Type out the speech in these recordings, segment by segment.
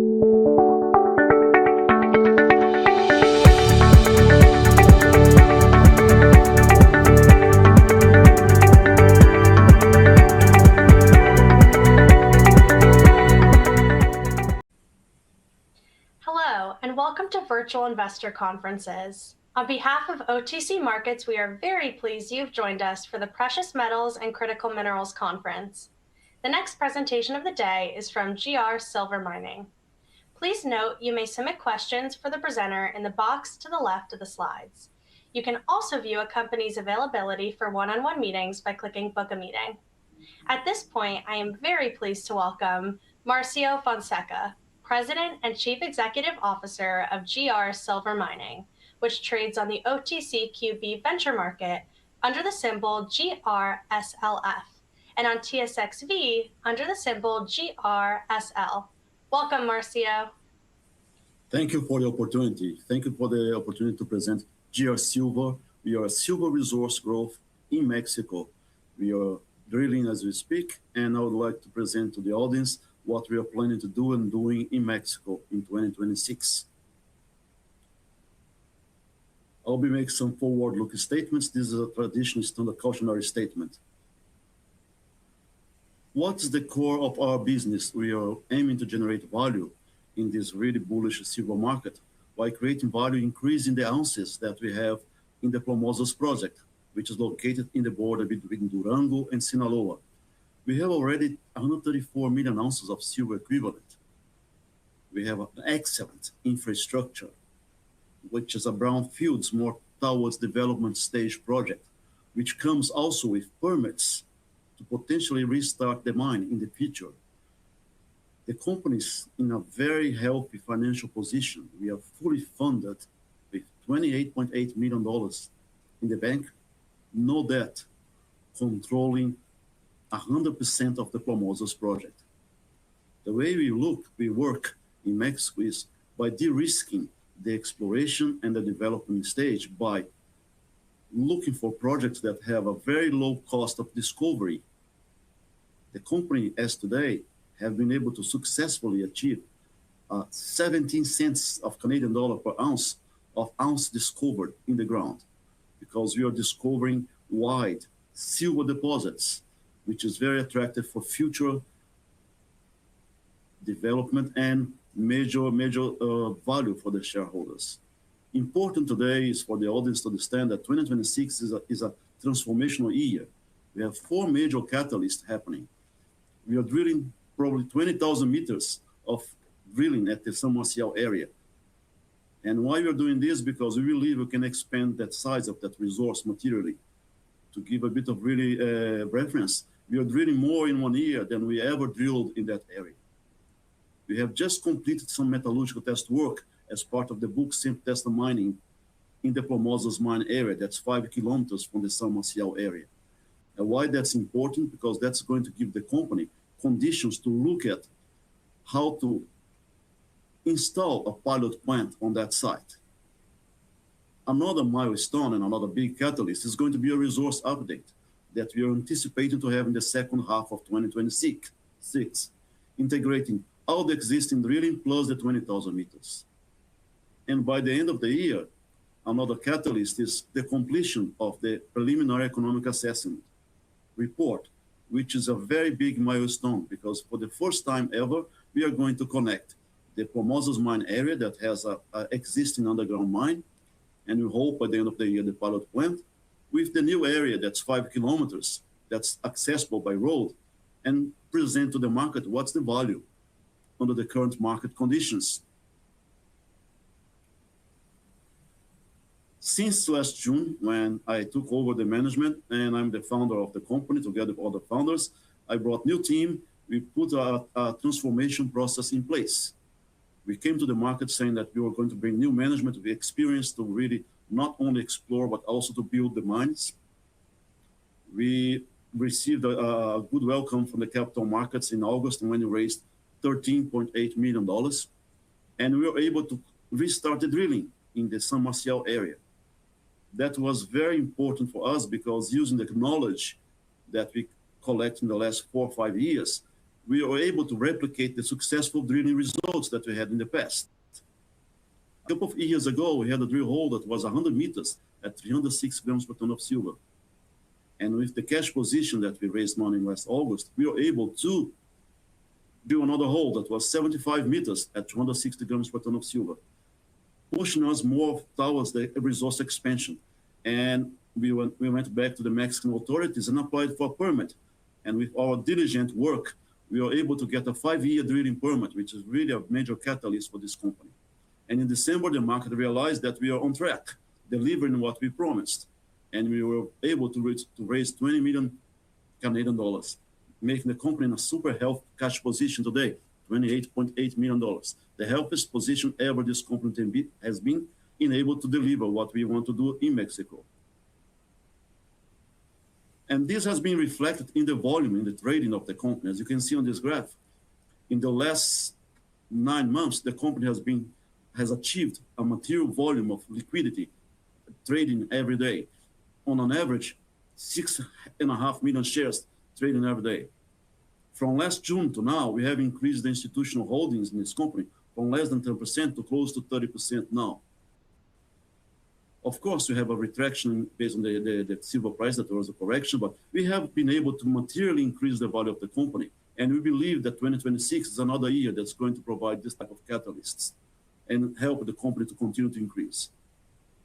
Hello, and welcome to Virtual Investor Conferences. On behalf of OTC Markets, we are very pleased you've joined us for the Precious Metals and Critical Minerals Conference. The next presentation of the day is from GR Silver Mining. Please note you may submit questions for the presenter in the box to the left of the slides. You can also view a company's availability for one-on-one meetings by clicking Book a Meeting. At this point, I am very pleased to welcome Marcio Fonseca, President and Chief Executive Officer of GR Silver Mining, which trades on the OTCQB venture market under the symbol GRSLF and on TSXV under the symbol GRSL. Welcome, Marcio. Thank you for the opportunity. Thank you for the opportunity to present GR Silver. We are a silver resource growth in Mexico. We are drilling as we speak, and I would like to present to the audience what we are planning to do and doing in Mexico in 2026. I'll be making some forward-looking statements. This is a traditional standard cautionary statement. What's the core of our business? We are aiming to generate value in this really bullish silver market by creating value, increasing the ounces that we have in the Plomosas project, which is located in the border between Durango and Sinaloa. We have already 134 million ounces of silver equivalent. We have an excellent infrastructure, which is a brownfields, more towards development stage project, which comes also with permits to potentially restart the mine in the future. The company is in a very healthy financial position. We are fully funded with $28.8 million in the bank, no debt, controlling 100% of the Plomosas project. The way we work in Mexico is by de-risking the exploration and the development stage by looking for projects that have a very low cost of discovery. The company, as today, have been able to successfully achieve 17 cents of Canadian dollar per ounce of ounce discovered in the ground, because we are discovering wide silver deposits, which is very attractive for future development and major value for the shareholders. Important today is for the audience to understand that 2026 is a transformational year. We have 4 major catalysts happening. We are drilling probably 20,000 meters of drilling at the San Marcial area. And why we are doing this? Because we believe we can expand that size of that resource materially. To give a bit of really reference, we are drilling more in 1 year than we ever drilled in that area. We have just completed some metallurgical test work as part of the book Simple Test Mining in the Plomosas mine area. That's 5 kilometers from the San Marcial area. And why that's important? Because that's going to give the company conditions to look at how to install a pilot plant on that site. Another milestone and another big catalyst is going to be a resource update that we are anticipating to have in the second half of 2026, integrating all the existing drilling plus the 20,000 meters. And by the end of the year, another catalyst is the completion of the preliminary economic assessment report, which is a very big milestone, because for the first time ever, we are going to connect the Plomosas mine area that has an existing underground mine, and we hope by the end of the year the pilot plant, with the new area that's 5 kilometers, that's accessible by road, and present to the market what's the value under the current market conditions. Since last June, when I took over the management, and I'm the founder of the company together with other founders, I brought new team. We put a transformation process in place. We came to the market saying that we were going to bring new management with experience to really not only explore, but also to build the mines. We received a good welcome from the capital markets in August when we raised $13.8 million. And we were able to restart the drilling in the San Marcial area. That was very important for us because using the knowledge that we collect in the last 4 or 5 years, we were able to replicate the successful drilling results that we had in the past. A couple of years ago, we had a drill hole that was 100 meters at 306 grams per ton of silver. And with the cash position that we raised money in last August, we were able to do another hole that was 75 meters at 260 grams per ton of silver, pushing us more towards the resource expansion. And we went back to the Mexican authorities and applied for a permit. And with our diligent work, we were able to get a 5-year drilling permit, which is really a major catalyst for this company. And in December, the market realized that we are on track, delivering what we promised. And we were able to raise 20 million Canadian dollars, making the company in a super healthy cash position today, $28.8 million. The healthiest position ever this company has been able to deliver what we want to do in Mexico. And this has been reflected in the volume, in the trading of the company. As you can see on this graph, in the last 9 months, the company has achieved a material volume of liquidity, trading every day. On an average, 6.5 million shares trading every day. From last June to now, we have increased the institutional holdings in this company from less than 10% to close to 30% now. Of course, we have a retraction based on the silver price, that there was a correction, but we have been able to materially increase the value of the company. And we believe that 2026 is another year that's going to provide this type of catalysts and help the company to continue to increase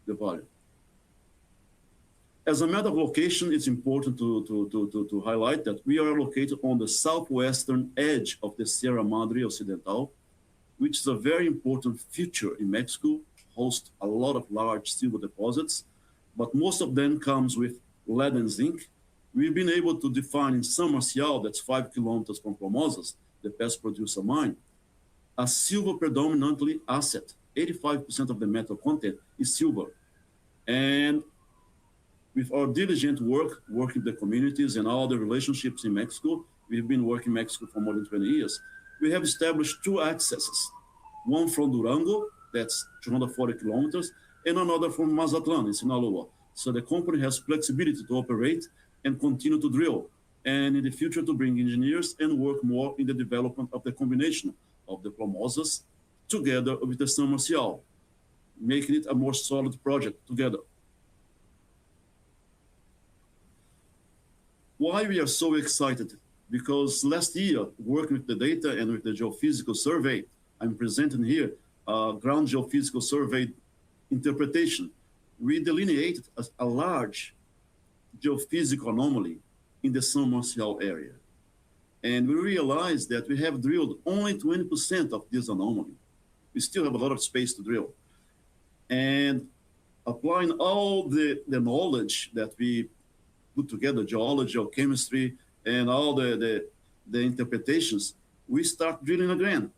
the value. As a matter of location, it's important to highlight that we are located on the southwestern edge of the Sierra Madre Occidental, which is a very important feature in Mexico, hosts a lot of large silver deposits, but most of them comes with lead and zinc. We've been able to define in San Marcial, that's 5 kilometers from Plomosas, the best producer mine, a silver predominantly asset. 85% of the metal content is silver. And with our diligent work, working with the communities and all the relationships in Mexico, we've been working in Mexico for more than 20 years. We have established 2 accesses, one from Durango, that's 240 kilometers, and another from Mazatlan in Sinaloa. So the company has flexibility to operate and continue to drill, and in the future to bring engineers and work more in the development of the combination of the Plomosas together with the San Marcial, making it a more solid project together. Why we are so excited? Because last year, working with the data and with the geophysical survey, I'm presenting here a ground geophysical survey interpretation. We delineated a large geophysical anomaly in the San Marcial area. And we realized that we have drilled only 20% of this anomaly. We still have a lot of space to drill. And applying all the knowledge that we put together, geology, geochemistry, and all the interpretations, we start drilling again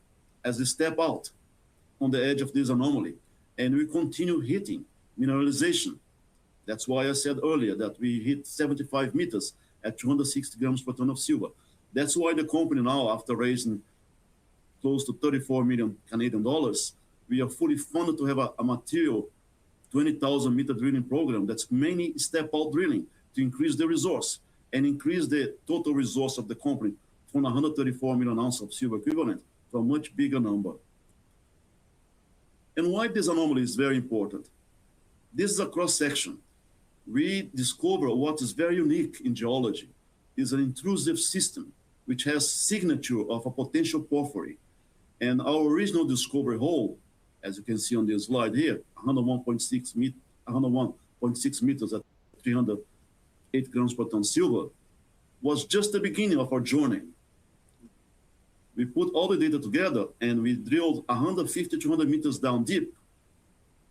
as we step out on the edge of this anomaly. And we continue hitting mineralization. That's why I said earlier that we hit 75 meters at 260 grams per ton of silver. That's why the company now, after raising close to 34 million Canadian dollars, we are fully funded to have a material 20,000 meter drilling program that's mainly step out drilling to increase the resource and increase the total resource of the company from 134 million ounces of silver equivalent to a much bigger number. And why this anomaly is very important? This is a cross-section. We discover what is very unique in geology is an intrusive system which has signature of a potential porphyry. And our original discovery hole, as you can see on this slide here, 101.6 meters at 308 grams per ton silver, was just the beginning of our journey. We put all the data together and we drilled 150, 200 meters down deep,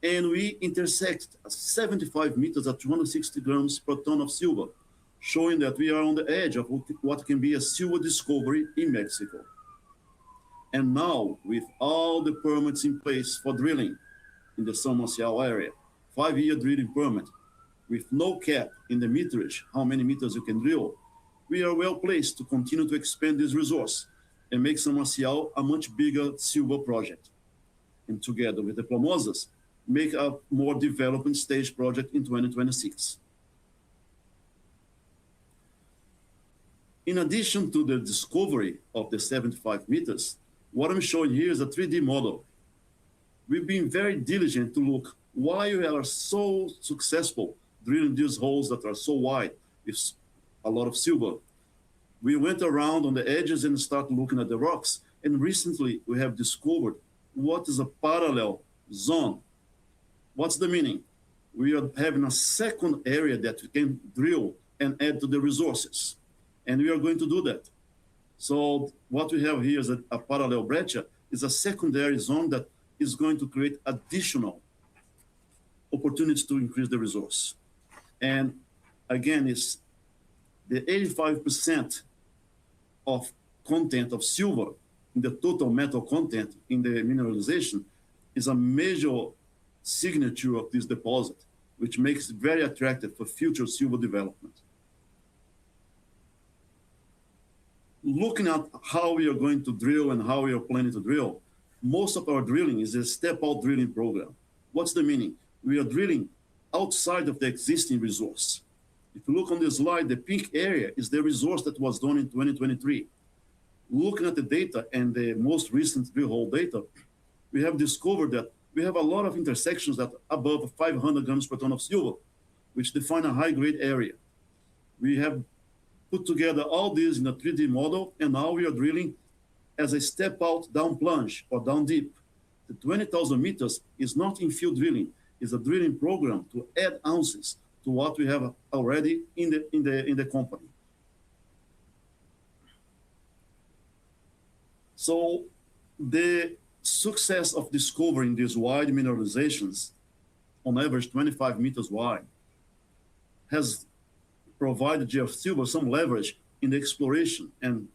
and we intersected 75 meters at 260 grams per ton of silver, showing that we are on the edge of what can be a silver discovery in Mexico. And now, with all the permits in place for drilling in the San Marcial area, 5-year drilling permit, with no cap in the meterage, how many meters you can drill, we are well placed to continue to expand this resource and make San Marcial a much bigger silver project. And together with the Plomosas, make a more development stage project in 2026. In addition to the discovery of the 75 meters, what I'm showing here is a 3D model. We've been very diligent to look why we are so successful drilling these holes that are so wide with a lot of silver. We went around on the edges and started looking at the rocks. And recently we have discovered what is a parallel zone. What's the meaning? We are having a second area that we can drill and add to the resources. And we are going to do that. So what we have here is a parallel breccia is a secondary zone that is going to create additional opportunities to increase the resource. And again, it's the 85% of content of silver in the total metal content in the mineralization is a major signature of this deposit, which makes it very attractive for future silver development. Looking at how we are going to drill and how we are planning to drill, most of our drilling is a step-out drilling program. What's the meaning? We are drilling outside of the existing resource. If you look on this slide, the pink area is the resource that was done in 2023. Looking at the data and the most recent drill hole data, we have discovered that we have a lot of intersections that are above 500 grams per ton of silver, which define a high-grade area. We have put together all this in a 3D model, and now we are drilling as a step-out down plunge or down deep. The 20,000 meters is not infill drilling; it's a drilling program to add ounces to what we have already in the company. So the success of discovering these wide mineralizations, on average 25 meters wide, has provided GR Silver some leverage in the exploration and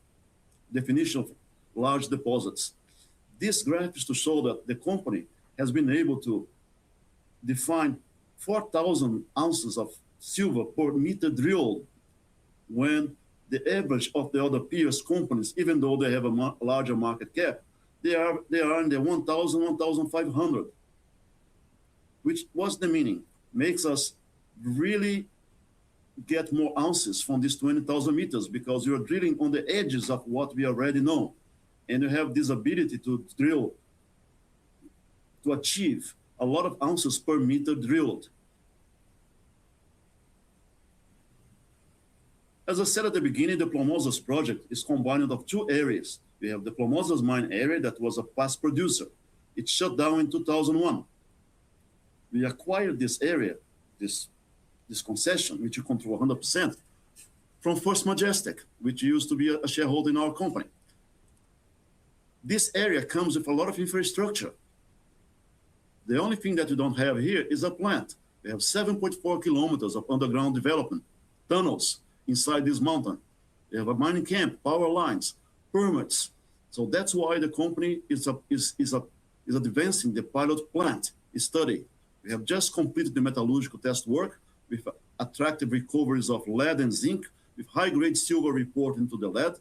definition of large deposits. This graph is to show that the company has been able to define 4,000 ounces of silver per meter drilled, when the average of the other peers companies, even though they have a larger market cap, they are in the 1,000, 1,500. Which, what's the meaning? Makes us really get more ounces from these 20,000 meters, because you're drilling on the edges of what we already know. And you have this ability to drill, to achieve a lot of ounces per meter drilled. As I said at the beginning, the Plomosas project is combined of two areas. We have the Plomosas mine area that was a past producer. It shut down in 2001. We acquired this area, this concession, which you control 100%, from First Majestic, which used to be a shareholder in our company. This area comes with a lot of infrastructure. The only thing that we don't have here is a plant. We have 7.4 kilometers of underground development, tunnels inside this mountain. We have a mining camp, power lines, permits. So that's why the company is advancing the pilot plant study. We have just completed the metallurgical test work with attractive recoveries of lead and zinc, with high-grade silver reporting to the lead.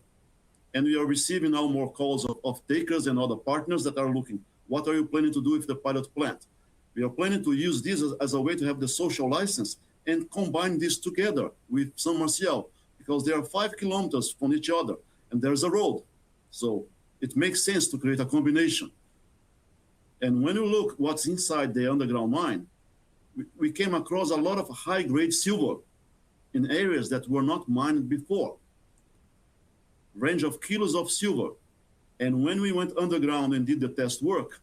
And we are receiving now more calls of takers and other partners that are looking, what are you planning to do with the pilot plant? We are planning to use this as a way to have the social license and combine this together with San Marcial, because they are 5 kilometers from each other and there's a road. So it makes sense to create a combination. And when you look what's inside the underground mine, we came across a lot of high-grade silver in areas that were not mined before. Range of kilos of silver. And when we went underground and did the test work,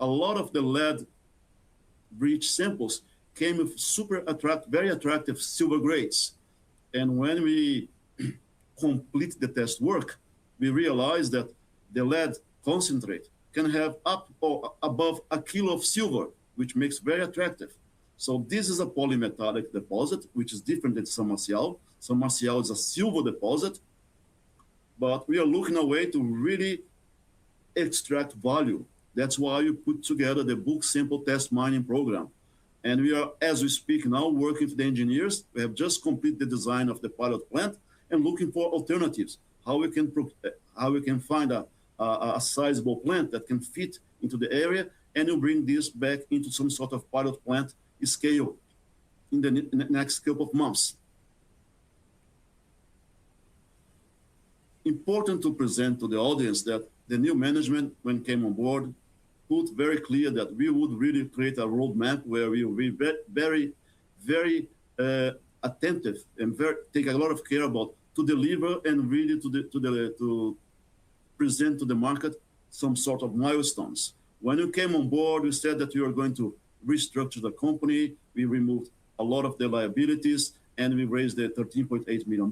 a lot of the lead-rich samples came with very attractive silver grades. And when we complete the test work, we realized that the lead concentrate can have up or above a kilo of silver, which makes very attractive. So this is a polymetallic deposit, which is different than San Marcial. San Marcial is a silver deposit, but we are looking a way to really extract value. That's why we put together the bulk sample test mining program. And we are, as we speak now, working with the engineers. We have just completed the design of the pilot plant and looking for alternatives, how we can find a sizable plant that can fit into the area, and we'll bring this back into some sort of pilot plant scale in the next couple of months. important to present to the audience that the new management, when came on board, put very clear that we would really create a roadmap where we will be very, very attentive and take a lot of care about to deliver and really to present to the market some sort of milestones. When you came on board, we said that we were going to restructure the company. We removed a lot of the liabilities, and we raised the $13.8 million.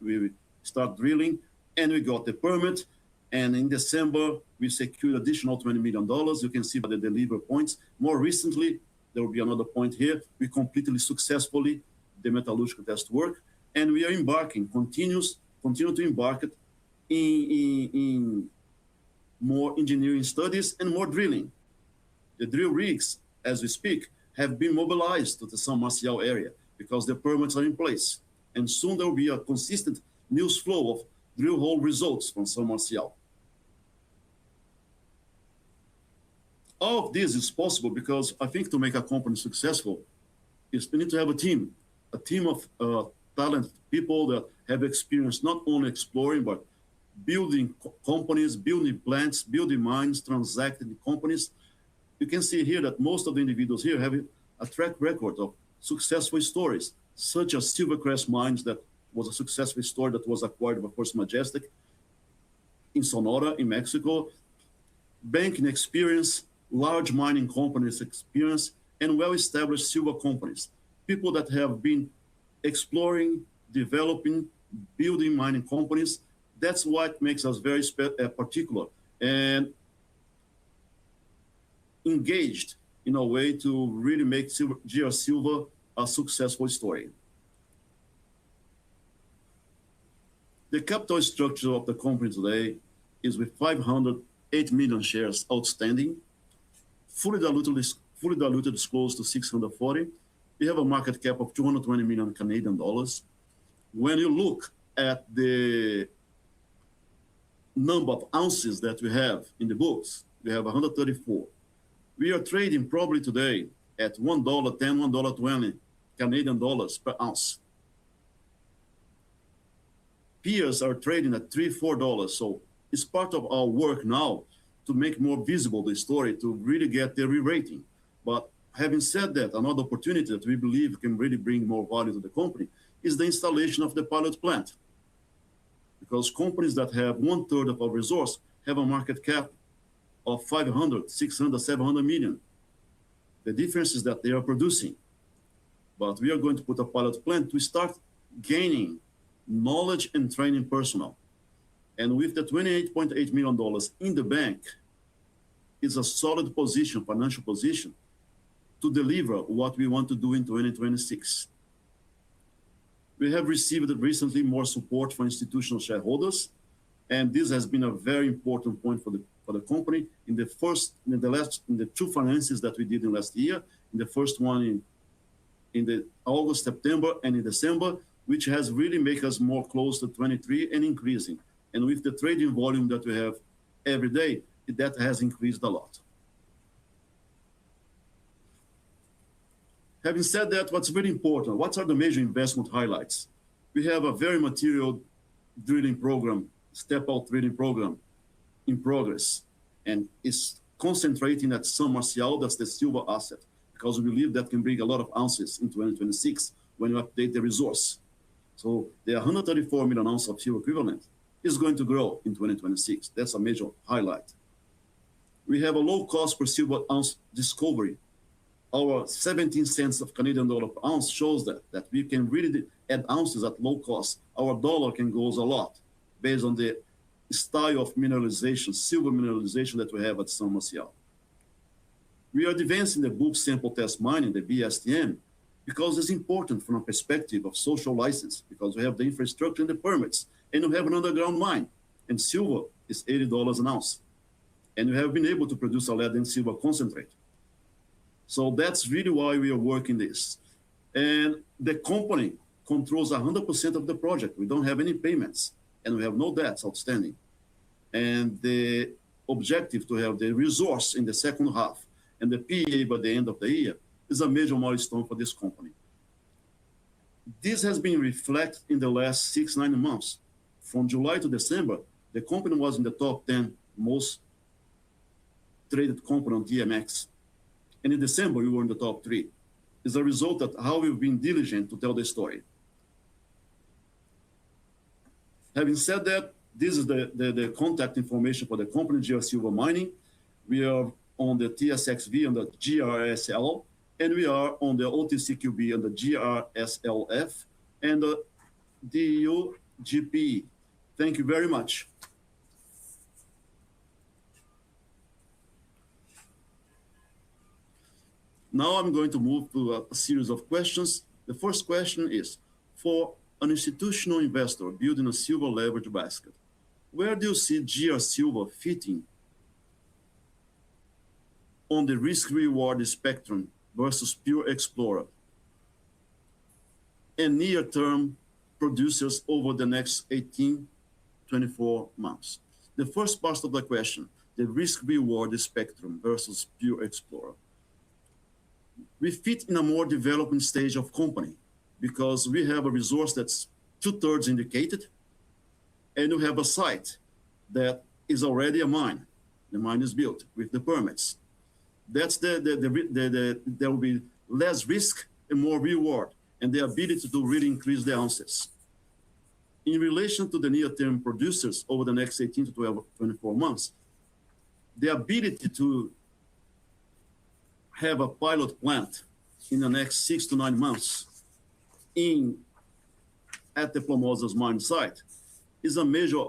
We start drilling, and we got the permit. And in December, we secured additional $20 million. You can see by the deliver points. More recently, there will be another point here. We completed successfully the metallurgical test work, and we are embarking, continue to embark in more engineering studies and more drilling. The drill rigs, as we speak, have been mobilized to the San Marcial area because the permits are in place. And soon there will be a consistent news flow of drill hole results from San Marcial. All of this is possible because I think to make a company successful is we need to have a team of talented people that have experience not only exploring, but building companies, building plants, building mines, transacting companies. You can see here that most of the individuals here have a track record of successful stories, such as Silvercrest Mines, that was a successful story that was acquired by First Majestic in Sonora, in Mexico. Banking experience, large mining companies experience, and well-established silver companies. People that have been exploring, developing, building mining companies. That's what makes us very particular and engaged in a way to really make GR Silver a successful story. The capital structure of the company today is with 508 million shares outstanding, fully diluted is close to 640. We have a market cap of 220 million Canadian dollars. When you look at the number of ounces that we have in the books, we have 134. We are trading probably today at $1.10, $1.20 Canadian dollars per ounce. Peers are trading at $3, $4. So it's part of our work now to make more visible the story, to really get the re-rating. But having said that, another opportunity that we believe can really bring more value to the company is the installation of the pilot plant. Because companies that have 1/3 of our resource have a market cap of 500, 600, 700 million. The difference is that they are producing. But we are going to put a pilot plant to start gaining knowledge and training personnel. And with the $28.8 million in the bank, it's a solid position, financial position, to deliver what we want to do in 2026. We have received recently more support from institutional shareholders, and this has been a very important point for the company. In the two finances that we did in last year, in the first one in the August, September, and in December, which has really made us more close to 23 and increasing. And with the trading volume that we have every day, that has increased a lot. Having said that, what's very important, what are the major investment highlights? We have a very material drilling program, step-out drilling program in progress, and it's concentrating at San Marcial, that's the silver asset, because we believe that can bring a lot of ounces in 2026 when you update the resource. So the 134 million ounces of silver equivalent is going to grow in 2026. That's a major highlight. We have a low cost per silver ounce discovery. Our 17 cents of Canadian dollar per ounce shows that we can really add ounces at low cost. Our dollar can go a lot based on the style of mineralization, silver mineralization that we have at San Marcial. We are advancing the bulk sample test mining, the BSTM, because it's important from a perspective of social license, because we have the infrastructure and the permits, and we have an underground mine, and silver is $80 an ounce. And we have been able to produce a lead and silver concentrate. So that's really why we are working this. And the company controls 100% of the project. We don't have any payments, and we have no debts outstanding. And the objective to have the resource in the second half and the PEA by the end of the year is a major milestone for this company. This has been reflected in the last 6-9 months. from July to December, the company was in the top 10 most traded company on TMX. And in December, we were in the top 3. It's a result of how we've been diligent to tell the story. Having said that, this is the contact information for the company, GR Silver Mining. We are on the TSXV and the GRSL, and we are on the OTCQB and the GRSLF and the DUGP. Thank you very much. Now I'm going to move to a series of questions. The first question is, for an institutional investor building a silver leverage basket, where do you see GR Silver fitting on the risk-reward spectrum versus pure explorer and near-term producers over the next 18, 24 months? The first part of the question, the risk-reward spectrum versus pure explorer. We fit in a more developing stage of company because we have a resource that's 2/3 indicated, and you have a site that is already a mine. The mine is built with the permits. That's there will be less risk and more reward, and the ability to really increase the ounces. In relation to the near-term producers over the next 18 to 12, 24 months, the ability to have a pilot plant in the next 6 to 9 months at the Plomosas mine site is a major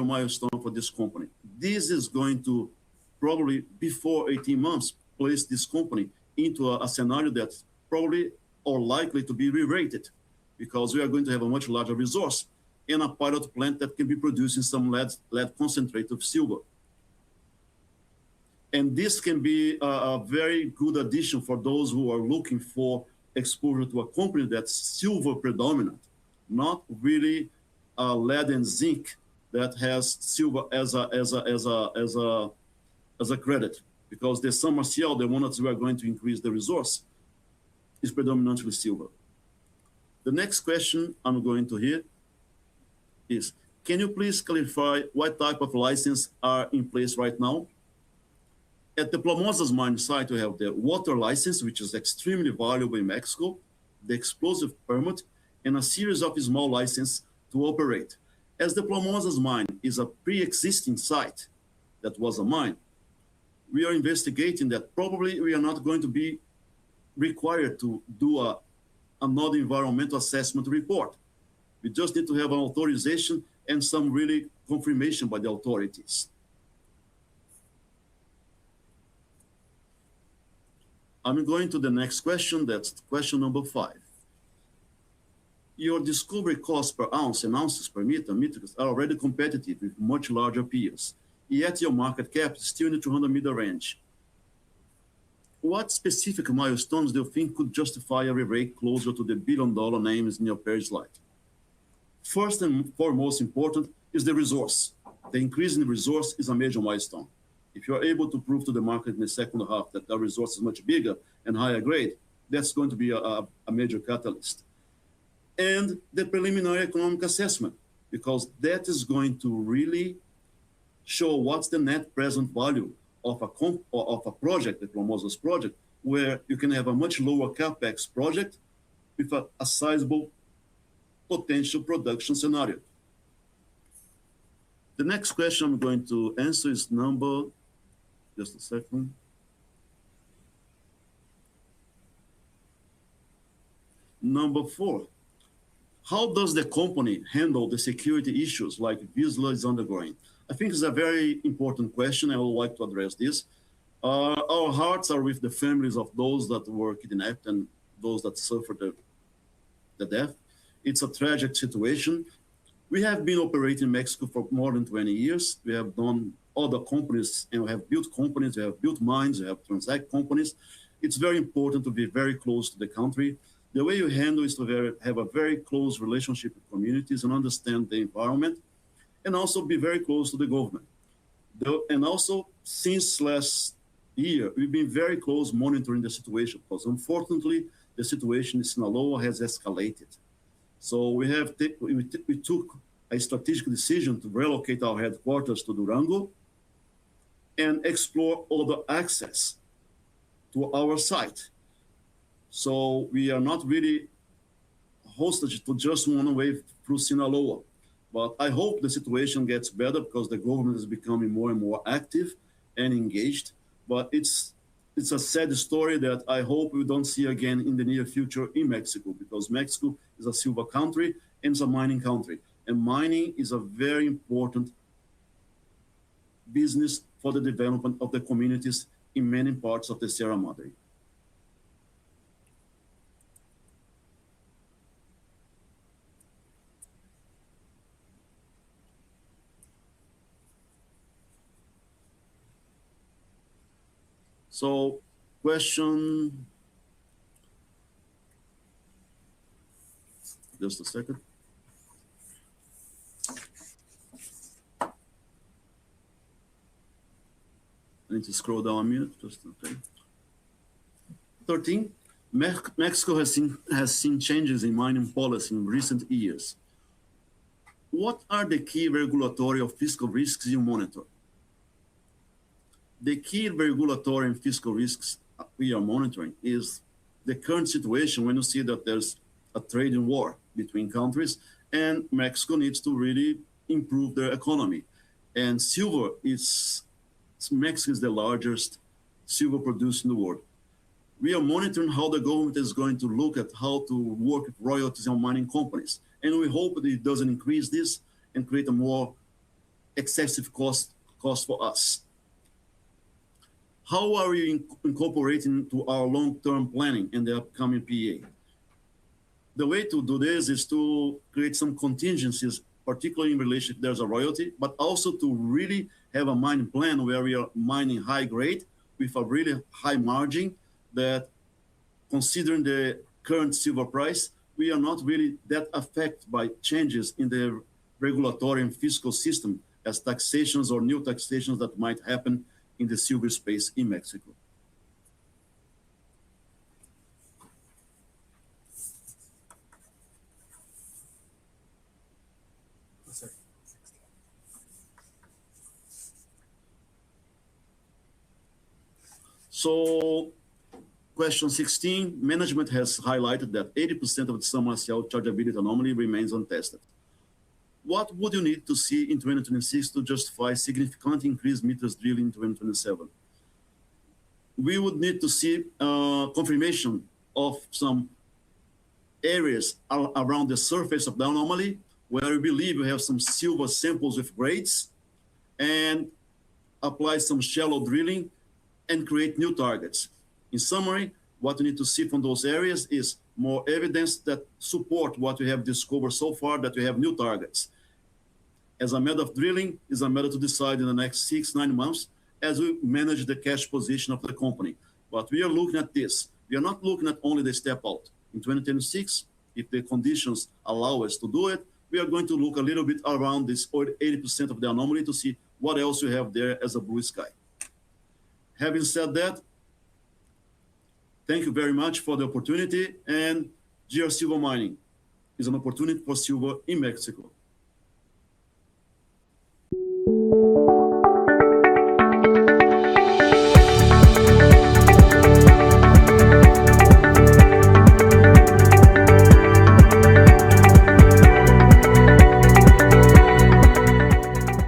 milestone for this company. This is going to probably, before 18 months, place this company into a scenario that's probably or likely to be re-rated, because we are going to have a much larger resource and a pilot plant that can be producing some lead concentrate of silver. And this can be a very good addition for those who are looking for exposure to a company that's silver predominant, not really lead and zinc that has silver as a credit, because the San Marcial, the one that we are going to increase the resource, is predominantly silver. The next question I'm going to hear is, can you please clarify what type of license are in place right now? At the Plomosas mine site, we have the water license, which is extremely valuable in Mexico, the explosive permit, and a series of small licenses to operate. As the Plomosas mine is a pre-existing site that was a mine, we are investigating that probably we are not going to be required to do another environmental assessment report. We just need to have an authorization and some really confirmation by the authorities. I'm going to the next question. That's question number 5. Your discovery cost per ounce and ounces per meter are already competitive with much larger peers, yet your market cap is still in the 200-meter range. What specific milestones do you think could justify a re-rate closer to the billion-dollar names in your peer slide? First and foremost important is the resource. The increase in the resource is a major milestone. If you're able to prove to the market in the second half that the resource is much bigger and higher grade, that's going to be a major catalyst. And the preliminary economic assessment, because that is going to really show what's the net present value of a project, the Plomosas project, where you can have a much lower capex project with a sizable potential production scenario. The next question I'm going to answer is just a second. Number 4, how does the company handle the security issues like Vizsla is undergoing? I think it's a very important question. I would like to address this. Our hearts are with the families of those that were kidnapped and those that suffered the death. It's a tragic situation. We have been operating in Mexico for more than 20 years. We have done other companies, and we have built companies, we have built mines, we have transact companies. It's very important to be very close to the country. The way you handle is to have a very close relationship with communities and understand the environment, and also be very close to the government. And also, since last year, we've been very close monitoring the situation, because unfortunately, the situation in Sinaloa has escalated. So we took a strategic decision to relocate our headquarters to Durango and explore other access to our site. So we are not really hostage to just one way through Sinaloa. But I hope the situation gets better because the government is becoming more and more active and engaged. But it's a sad story that I hope we don't see again in the near future in Mexico, because Mexico is a silver country and it's a mining country. And mining is a very important business for the development of the communities in many parts of the Sierra Madre. So, question, just a second. I need to scroll down a minute, just okay. 13, Mexico has seen changes in mining policy in recent years. What are the key regulatory or fiscal risks you monitor? The key regulatory and fiscal risks we are monitoring is the current situation when you see that there's a trading war between countries and Mexico needs to really improve their economy. And silver is, Mexico is the largest silver producer in the world. We are monitoring how the government is going to look at how to work with royalties on mining companies. And we hope that it doesn't increase this and create a more excessive cost for us. How are we incorporating to our long-term planning in the upcoming PEA? The way to do this is to create some contingencies, particularly in relation if there's a royalty, but also to really have a mining plan where we are mining high grade with a really high margin that, considering the current silver price, we are not really that affected by changes in the regulatory and fiscal system as taxations or new taxations that might happen in the silver space in Mexico. So, question 16, management has highlighted that 80% of the San Marcial chargeability anomaly remains untested. What would you need to see in 2026 to justify significant increased meters drilling in 2027? We would need to see confirmation of some areas around the surface of the anomaly where we believe we have some silver samples with grades and apply some shallow drilling and create new targets. In summary, what we need to see from those areas is more evidence that support what we have discovered so far, that we have new targets. As a matter of drilling, is a matter to decide in the next 6-9 months as we manage the cash position of the company. But we are looking at this. We are not looking at only the step out. In 2026, if the conditions allow us to do it, we are going to look a little bit around this 80% of the anomaly to see what else we have there as a blue sky. Having said that, thank you very much for the opportunity, and GR Silver Mining is an opportunity for silver in Mexico.